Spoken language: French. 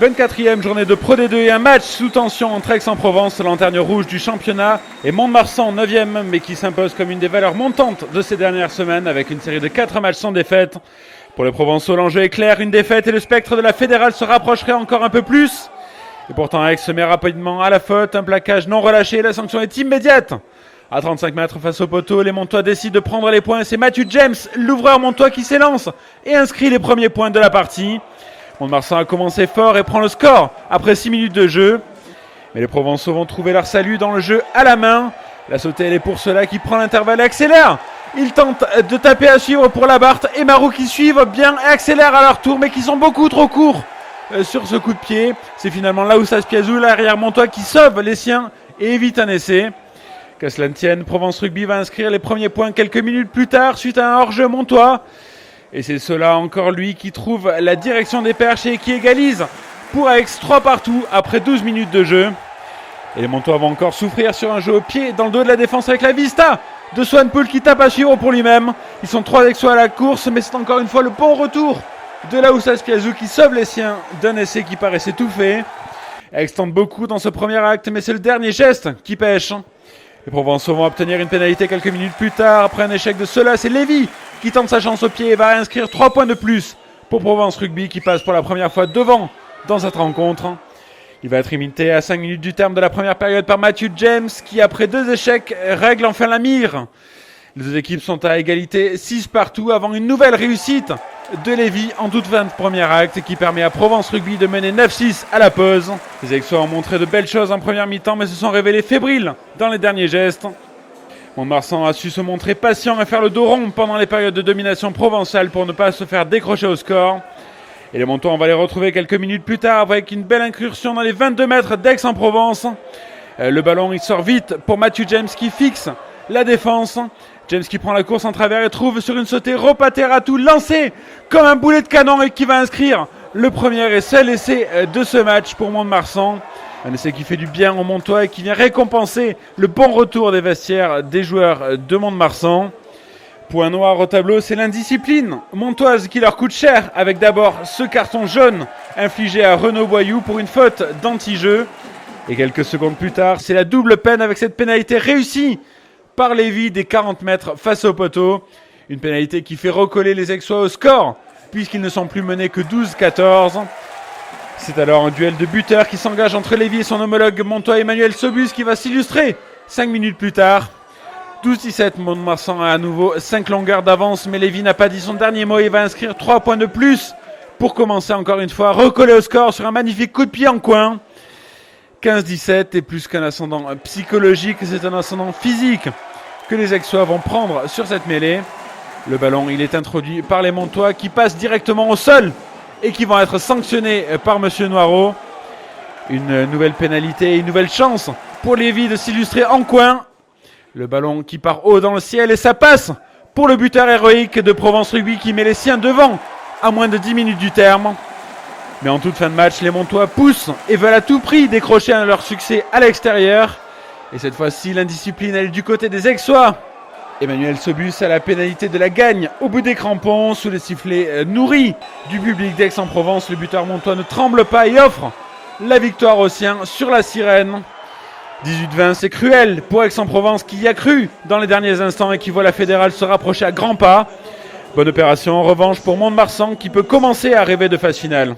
24e journée de Pro D2 et un match sous tension entre Aix-en-Provence, lanterne rouge du championnat, et Mont-de-Marsan 9e, mais qui s'impose comme une des valeurs montantes de ces dernières semaines avec une série de 4 matchs sans défaite. Pour les Provençaux, l'enjeu est clair, une défaite et le spectre de la fédérale se rapprocherait encore un peu plus. Et pourtant Aix se met rapidement à la faute, un plaquage non relâché, la sanction est immédiate. À 35 mètres face au poteau, les Montois décident de prendre les points. C'est Mathieu James, l'ouvreur montois, qui s'élance et inscrit les premiers points de la partie. Mont-de-Marsan a commencé fort et prend le score après 6 minutes de jeu. Mais les Provençaux vont trouver leur salut dans le jeu à la main. La sautée, elle est pour cela qui prend l'intervalle et accélère. Ils tentent de taper à suivre pour Labarthe et Marou qui suivent bien et accélèrent à leur tour, mais qui sont beaucoup trop courts sur ce coup de pied. C'est finalement Laoussas Piazou, l'arrière montois, qui sauve les siens et évite un essai. Qu'à cela ne tienne, Provence Rugby va inscrire les premiers points quelques minutes plus tard suite à un hors-jeu montois. Et c'est cela encore lui qui trouve la direction des perches et qui égalise pour Aix 3 partout après 12 minutes de jeu. Et les Montois vont encore souffrir sur un jeu au pied dans le dos de la défense avec la vista de Swanpool qui tape à suivre pour lui-même. Ils sont 3 Aixois à la course, mais c'est encore une fois le bon retour de Laoussas Piazou qui sauve les siens d'un essai qui paraissait tout fait. Aix tente beaucoup dans ce premier acte, mais c'est le dernier geste qui pêche. Les Provençaux vont obtenir une pénalité quelques minutes plus tard. Après un échec de cela, c'est Lévy qui tente sa chance au pied et va réinscrire 3 points de plus pour Provence Rugby qui passe pour la première fois devant dans cette rencontre. Il va être imité à 5 minutes du terme de la première période par Matthew James qui, après 2 échecs, règle enfin la mire. Les deux équipes sont à égalité 6 partout avant une nouvelle réussite de Lévy en toute fin de premier acte qui permet à Provence Rugby de mener 9-6 à la pause. Les Aixois ont montré de belles choses en première mi-temps mais se sont révélés fébriles dans les derniers gestes. Mont-de-Marsan a su se montrer patient et faire le dos rond pendant les périodes de domination provençale pour ne pas se faire décrocher au score. Et les Montois, on va les retrouver quelques minutes plus tard avec une belle incursion dans les 22 mètres d'Aix-en-Provence. Le ballon, il sort vite pour Matthew James qui fixe la défense. James qui prend la course en travers et trouve sur une sautée Ropateratou lancé comme un boulet de canon et qui va inscrire le premier et seul essai de ce match pour Mont-de-Marsan. Un essai qui fait du bien aux Montois et qui vient récompenser le bon retour des vestiaires des joueurs de Mont-de-Marsan. Point noir au tableau, c'est l'indiscipline montoise qui leur coûte cher avec d'abord ce carton jaune infligé à Renaud Boyoux pour une faute d'anti-jeu. Et quelques secondes plus tard, c'est la double peine avec cette pénalité réussie par Lévy des 40 mètres face au poteau. Une pénalité qui fait recoller les Aixois au score puisqu'ils ne sont plus menés que 12-14. C'est alors un duel de buteurs qui s'engage entre Lévy et son homologue montois Emmanuel Sobus qui va s'illustrer 5 minutes plus tard. 12-17, Mont-de-Marsan a à nouveau 5 longueurs d'avance, mais Lévy n'a pas dit son dernier mot. Il va inscrire 3 points de plus pour commencer encore une fois à recoller au score sur un magnifique coup de pied en coin. 15-17 et plus qu'un ascendant psychologique, c'est un ascendant physique que les Aixois vont prendre sur cette mêlée. Le ballon, il est introduit par les Montois qui passent directement au sol et qui vont être sanctionnés par Monsieur Noireau. Une nouvelle pénalité et une nouvelle chance pour Lévy de s'illustrer en coin. Le ballon qui part haut dans le ciel et ça passe pour le buteur héroïque de Provence Rugby qui met les siens devant à moins de 10 minutes du terme. Mais en toute fin de match, les Montois poussent et veulent à tout prix décrocher leur succès à l'extérieur. Et cette fois-ci, l'indiscipline elle est du côté des Aixois. Emmanuel Sobus a la pénalité de la gagne au bout des crampons sous les sifflets nourris du public d'Aix-en-Provence. Le buteur montois ne tremble pas et offre la victoire aux siens sur la sirène. 18-20, c'est cruel pour Aix-en-Provence qui y a cru dans les derniers instants et qui voit la fédérale se rapprocher à grands pas. Bonne opération en revanche pour Mont-de-Marsan qui peut commencer à rêver de phase finale.